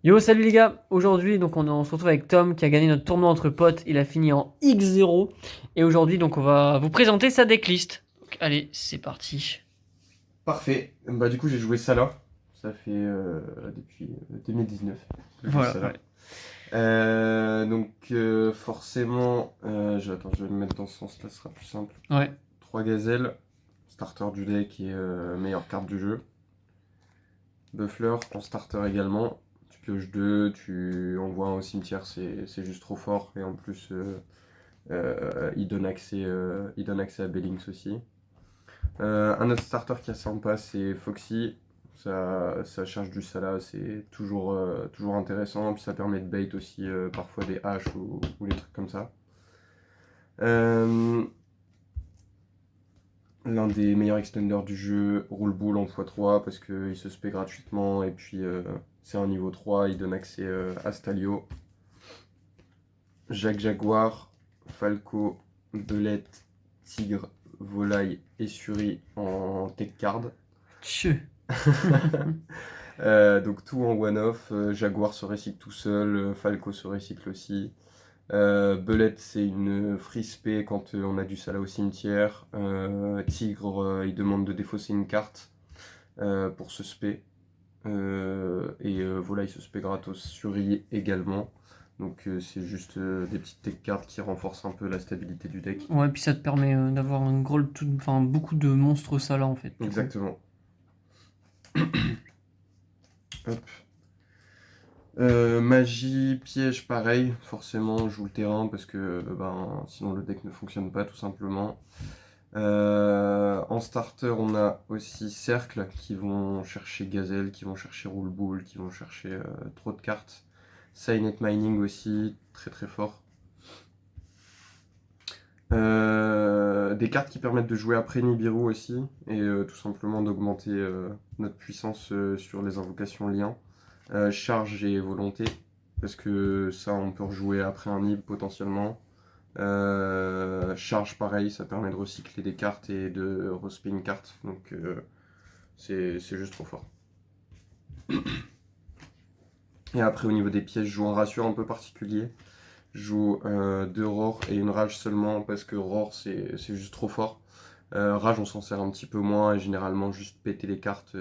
Yo, salut les gars! Aujourd'hui, donc on se retrouve avec Tom qui a gagné notre tournoi entre potes. Il a fini en X0. Et aujourd'hui, donc on va vous présenter sa decklist. Donc, allez, c'est parti. Parfait. Bah du coup j'ai joué Salah. Ça fait depuis 2019 que je joue Voilà, Salah. ouais. Forcément, attends, je vais me mettre dans ce sens-là, ce sera plus simple. Ouais. 3 gazelles, starter du deck et meilleure carte du jeu. Buffler en starter également. Tu pioches 2, tu envoies un au cimetière, c'est juste trop fort. Et en plus, il donne accès à Bellings aussi. Un autre starter qui est sympa, c'est Foxy. Ça charge du Salah, c'est toujours intéressant. Puis ça permet de bait aussi parfois des haches ou les trucs comme ça. Euh, L'un des meilleurs extenders du jeu, Roule Bull en x3 parce qu'il se spé gratuitement. Et puis c'est un niveau 3, il donne accès à Stalio. Jacques Jaguar, Falco, Belette, Tigre, Volaille et Suri en tech card. Tchè. Donc tout en one-off, Jaguar se recycle tout seul, Falco se recycle aussi. Belette c'est une free spé quand on a du Salah au cimetière. Tigre il demande de défausser une carte pour se spé. Voilà il se spé gratos Suri également. Donc c'est juste des petites tech cards qui renforcent un peu la stabilité du deck. Ouais, puis ça te permet d'avoir un gros, enfin, beaucoup de monstres Salah en fait. Du coup. Exactement. Hop. Magie, piège, pareil, forcément on joue le terrain parce que sinon le deck ne fonctionne pas tout simplement. En starter on a aussi cercle qui vont chercher gazelle, qui vont chercher roule boule, qui vont chercher trop de cartes. Signet mining aussi, très très fort. Des cartes qui permettent de jouer après Nibiru aussi et tout simplement d'augmenter notre puissance sur les invocations liens. Charge et volonté, parce que ça on peut rejouer après un nib potentiellement. Charge pareil, ça permet de recycler des cartes et de respin une carte, donc c'est juste trop fort. Et après au niveau des pièges, je joue un ratio un peu particulier. Je joue 2 Roar et une Rage seulement, parce que Roar c'est juste trop fort. Rage on s'en sert un petit peu moins et généralement juste péter les cartes.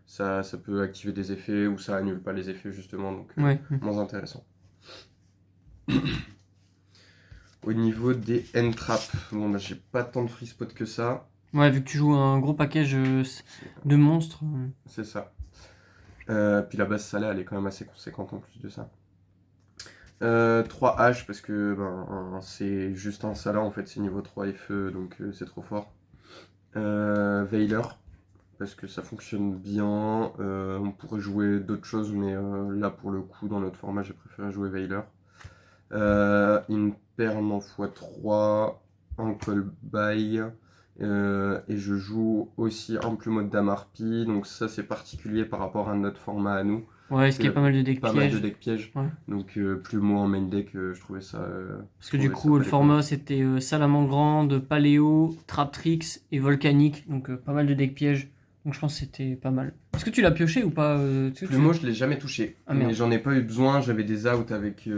Ça peut activer des effets ou ça annule pas les effets justement, donc Ouais. moins intéressant. Au niveau des end-traps, bon bah j'ai pas tant de free spot que ça, Ouais, vu que tu joues un gros package de monstres. c'est ça. Puis la base Salah elle est quand même assez conséquente en plus de ça. 3 H parce que c'est juste un Salah en fait, c'est niveau 3 et feu donc c'est trop fort. Veiler parce que ça fonctionne bien, on pourrait jouer d'autres choses mais là pour le coup dans notre format j'ai préféré jouer Veiler. Une perme en x3, un call by, et je joue aussi un plumeau de Damarpi, donc ça c'est particulier par rapport à notre format à nous. Ouais, Parce ce qui est qu'il y pas a mal de decks pas mal de pièges. decks pièges, Ouais. donc plumeau en main deck, je trouvais Parce que du coup, le fallait quand même. format c'était Salamandre, Paléo, Traptrix et Volcanique. Donc pas mal de decks pièges. Donc je pense que c'était pas mal. Est-ce que tu l'as pioché ou pas est-ce que tu... Plumeau je l'ai jamais touché, Ah mais merde. j'en ai pas eu besoin, j'avais des outs avec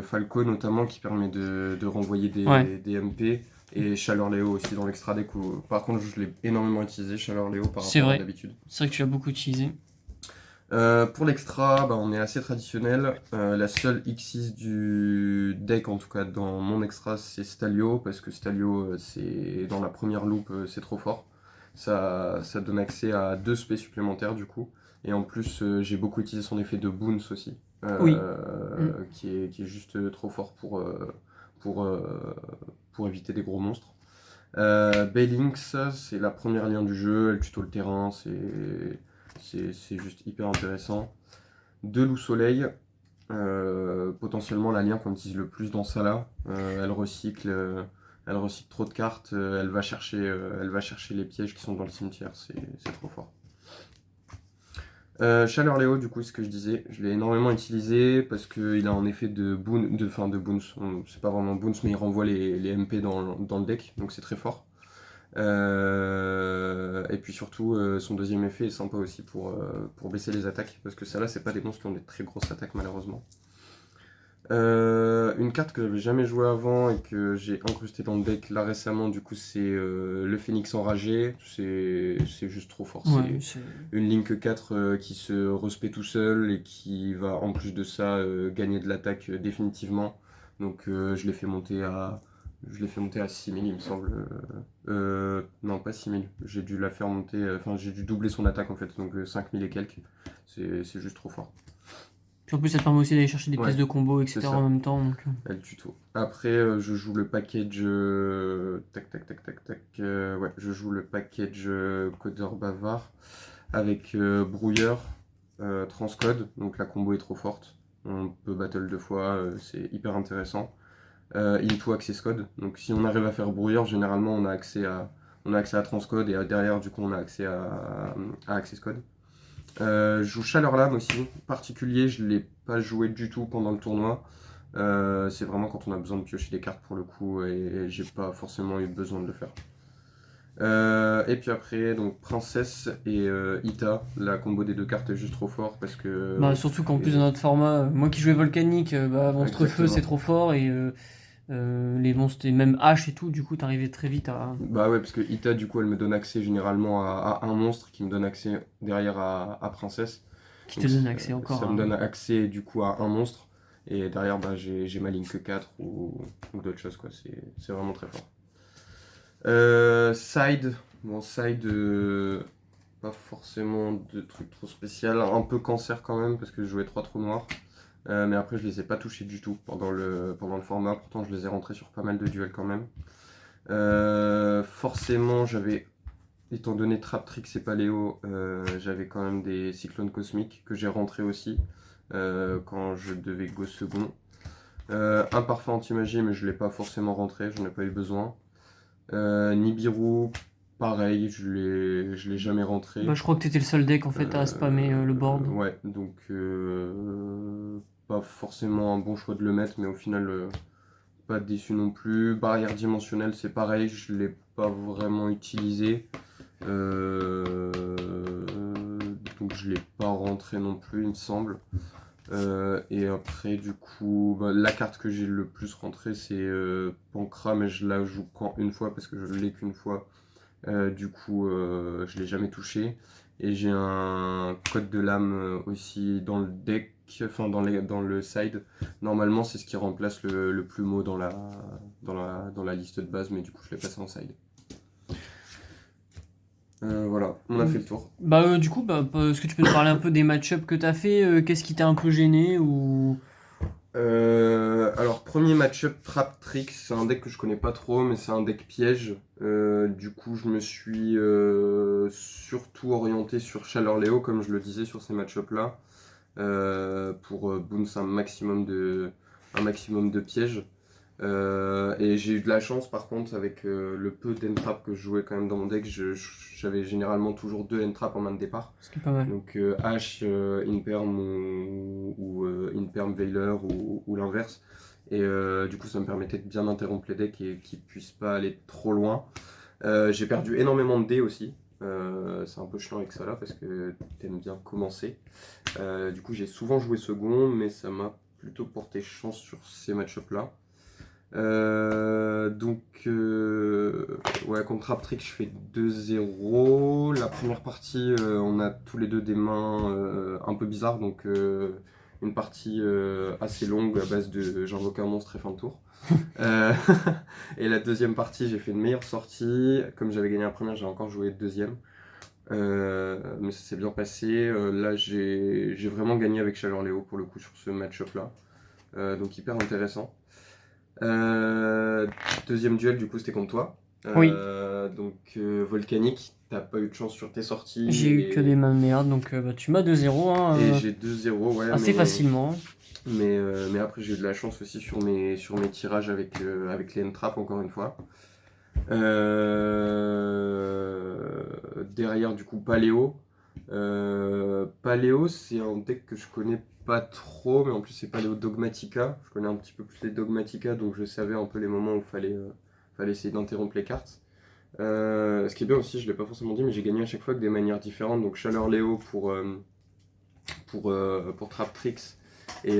Falco notamment qui permet de renvoyer Ouais, des MP et Chaleur Léo aussi dans l'extra deck où par contre je l'ai énormément utilisé Chaleur Léo par c'est rapport à vrai. d'habitude. C'est vrai que tu l'as beaucoup utilisé. Pour l'extra, on est assez traditionnel. La seule X6 du deck, en tout cas dans mon extra, c'est Stalio, parce que Stalio, c'est dans la première loupe, c'est trop fort. Ça donne accès à 2 spés supplémentaires du coup. Et en plus, j'ai beaucoup utilisé son effet de boons aussi, Oui. Mm. qui est juste trop fort pour, euh, pour éviter des gros monstres. Bellynx, c'est la première lien du jeu, elle tuto le terrain, c'est juste hyper intéressant. Deux loups soleil, potentiellement la lien qu'on utilise le plus dans Salah. Elle recycle trop de cartes, elle va chercher les pièges qui sont dans le cimetière, c'est trop fort. Chaleur Léo, du coup, c'est ce que je disais, je l'ai énormément utilisé parce qu'il a un effet de boon, de boons, c'est pas vraiment boons, mais il renvoie les MP dans le deck, donc c'est très fort. Et puis surtout, son deuxième effet est sympa aussi pour baisser les attaques, parce que ça là, c'est pas des monstres qui ont des très grosses attaques malheureusement. Une carte que j'avais jamais joué avant et que j'ai incrusté dans le deck là récemment, du coup, c'est le Phénix enragé. C'est juste trop fort. Ouais, C'est c'est... une Link 4 qui se respect tout seul et qui va en plus de ça gagner de l'attaque définitivement. Donc je l'ai fait monter à. Je l'ai fait monter à 6000 il me semble. Non, pas 6000. J'ai dû la faire monter. Enfin, j'ai dû doubler son attaque en fait. Donc 5000 et quelques. C'est juste trop fort. Puis en plus, ça te permet aussi d'aller chercher des pièces Ouais, de combo, c'est etc. ça. en même temps. Donc... Elle tuto. Après, je joue le package. Tac, tac, tac, tac, tac. Ouais, je joue le package codeur bavard avec brouilleur, transcode. Donc la combo est trop forte. On peut battle deux fois, c'est hyper intéressant. Into access code. Donc si on arrive à faire brouilleur, généralement on a accès à transcode et derrière, du coup, on a accès à access code. Je joue Chaleur Lame aussi, particulier, je ne l'ai pas joué du tout pendant le tournoi. C'est vraiment quand on a besoin de piocher des cartes pour le coup et j'ai pas forcément eu besoin de le faire. Et puis après, donc Princesse et Ita, la combo des deux cartes est juste trop fort parce que Bah, on surtout qu'en plus, fait. dans notre format, moi qui jouais volcanique, bah, monstre feu c'est Exactement. trop fort et les monstres, et même H et tout, du coup, t'arrivais très vite à. Bah ouais, parce que Ita, du coup, elle me donne accès généralement à un monstre qui me donne accès derrière à Princesse. Qui te Donc donne accès encore ça me à. donne accès du coup à un monstre. Et derrière, bah, j'ai ma Link 4 ou d'autres choses, quoi. C'est vraiment très fort. Side. Bon, side, pas forcément de trucs trop spécial. Un peu cancer quand même, parce que je jouais 3 trous noirs. Mais après, je les ai pas touchés du tout pendant le format. Pourtant, je les ai rentrés sur pas mal de duels quand même. Forcément, étant donné Traptrix et Paléo, j'avais quand même des cyclones cosmiques que j'ai rentrés aussi quand je devais go second. Un parfum anti-magie, mais je ne l'ai pas forcément rentré, j'en ai pas eu besoin. Nibiru, pareil, je l'ai jamais rentré. Bah, je crois que t'étais le seul deck en fait à spammer le board. Ouais, donc pas forcément un bon choix de le mettre, mais au final, pas déçu non plus. Barrière dimensionnelle, c'est pareil, je l'ai pas vraiment utilisé. Euh, donc je l'ai pas rentré non plus, il me semble. Et après, du coup, bah, la carte que j'ai le plus rentrée, c'est Pancra, mais je la joue qu'en une fois parce que je l'ai qu'une fois. Du coup, je l'ai jamais touché. Et j'ai un code de lame aussi dans le deck, enfin dans le side. Normalement, c'est ce qui remplace le plumeau dans la liste de base, mais du coup, je l'ai passé en side. Voilà, on a fait le tour. Bah, du coup, bah, est-ce que tu peux nous parler un peu des match-ups que t'as fait qu'est-ce qui t'a un peu gêné ou. Alors, premier match-up Traptrix, c'est un deck que je connais pas trop, mais c'est un deck piège. Du coup, je me suis surtout orienté sur Chaleur Léo, comme je le disais sur ces match-ups là, pour bounce un maximum de pièges. Et j'ai eu de la chance par contre avec le peu d'entrap que je jouais quand même dans mon deck, j'avais généralement toujours 2 entrap en main de départ. Ce qui est pas mal. Donc H, Inperm ou Inperm Veiler ou l'inverse. Et du coup ça me permettait de bien interrompre les decks et qu'ils puissent pas aller trop loin. J'ai perdu énormément de dés aussi. C'est un peu chiant avec ça là parce que t'aimes bien commencer. Du coup j'ai souvent joué second mais ça m'a plutôt porté chance sur ces match-ups là. Donc, ouais, contre Traptrix, je fais 2-0. La première partie, on a tous les deux des mains un peu bizarres, donc une partie assez longue à base de j'invoque un monstre et fin de tour. Euh, et la deuxième partie, j'ai fait une meilleure sortie. Comme j'avais gagné la première, j'ai encore joué deuxième. Mais ça s'est bien passé. Là, j'ai vraiment gagné avec Chaleur Léo pour le coup sur ce match-up là. Donc hyper intéressant. Euh, Deuxième duel, du coup, c'était contre toi. Oui, Volcanique, t'as pas eu de chance sur tes sorties. j'ai eu que des mains de merde, donc bah, tu m'as 2-0 hein, Et j'ai 2-0, ouais. assez facilement. Mais après, j'ai eu de la chance aussi sur mes tirages avec les N-Trap, encore une fois. Derrière, du coup, Paléo. Paléo, c'est un deck que je connais pas trop, mais en plus, c'est Paléo Dogmatica. Je connais un petit peu plus les Dogmatica, donc je savais un peu les moments où fallait essayer d'interrompre les cartes. Ce qui est bien aussi, je l'ai pas forcément dit, mais j'ai gagné à chaque fois avec des manières différentes. Donc Chaleur Léo pour Trap Tricks et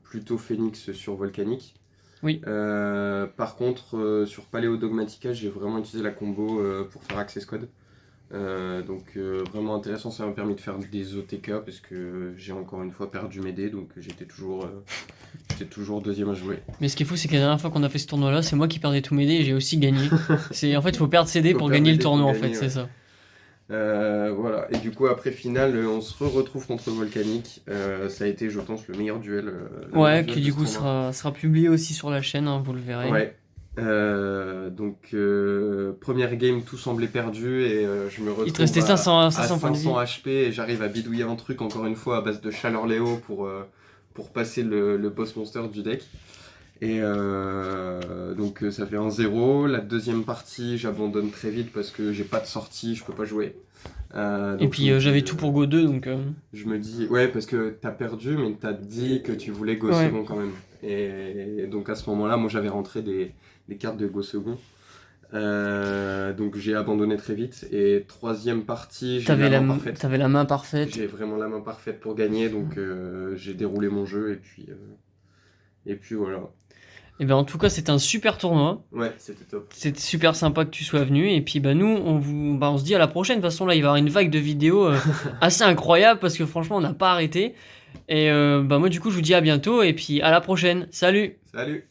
plutôt Phoenix sur Volcanic. Oui. Par contre, sur Paléo Dogmatica, j'ai vraiment utilisé la combo pour faire Access Code. Donc vraiment intéressant, ça m'a permis de faire des OTK parce que j'ai encore une fois perdu mes dés, donc j'étais toujours deuxième à jouer. Mais ce qui est fou, c'est que la dernière fois qu'on a fait ce tournoi-là, c'est moi qui perdais tous mes dés et j'ai aussi gagné. En fait, il faut perdre ses dés Faut pour perdre gagner des le dés tournoi, pour en fait, gagner, c'est ouais. ça. Voilà, et du coup après finale, on se retrouve contre Volcanic. Ça a été, je pense, le meilleur duel. Ouais, qui du coup sera publié aussi sur la chaîne, hein, vous le verrez. Ouais. Donc première game, tout semblait perdu et je me retrouve Il te restait 500 à 500 points de vie. 500 HP et j'arrive à bidouiller un truc encore une fois à base de Chaleur Léo pour passer le boss monster du deck. Et donc ça fait 1-0. La deuxième partie, j'abandonne très vite parce que j'ai pas de sortie, je peux pas jouer. Et Donc, puis j'avais tout pour Go 2, donc... je me dis, ouais, parce que t'as perdu, mais t'as dit que tu voulais Go Ouais. second quand même. Et donc à ce moment-là, moi j'avais rentré des cartes de Go second. Donc j'ai abandonné très vite. Et troisième partie, j'ai la main parfaite. T'avais la main parfaite. J'ai vraiment la main parfaite pour gagner, donc j'ai déroulé mon jeu et puis voilà. Et ben en tout cas, c'était un super tournoi. Ouais, c'était top. C'était super sympa que tu sois venu. Et puis nous, on se dit à la prochaine. De toute façon, là, il va y avoir une vague de vidéos assez incroyable parce que franchement, on n'a pas arrêté. Et moi, du coup, je vous dis à bientôt. Et puis à la prochaine. Salut! Salut!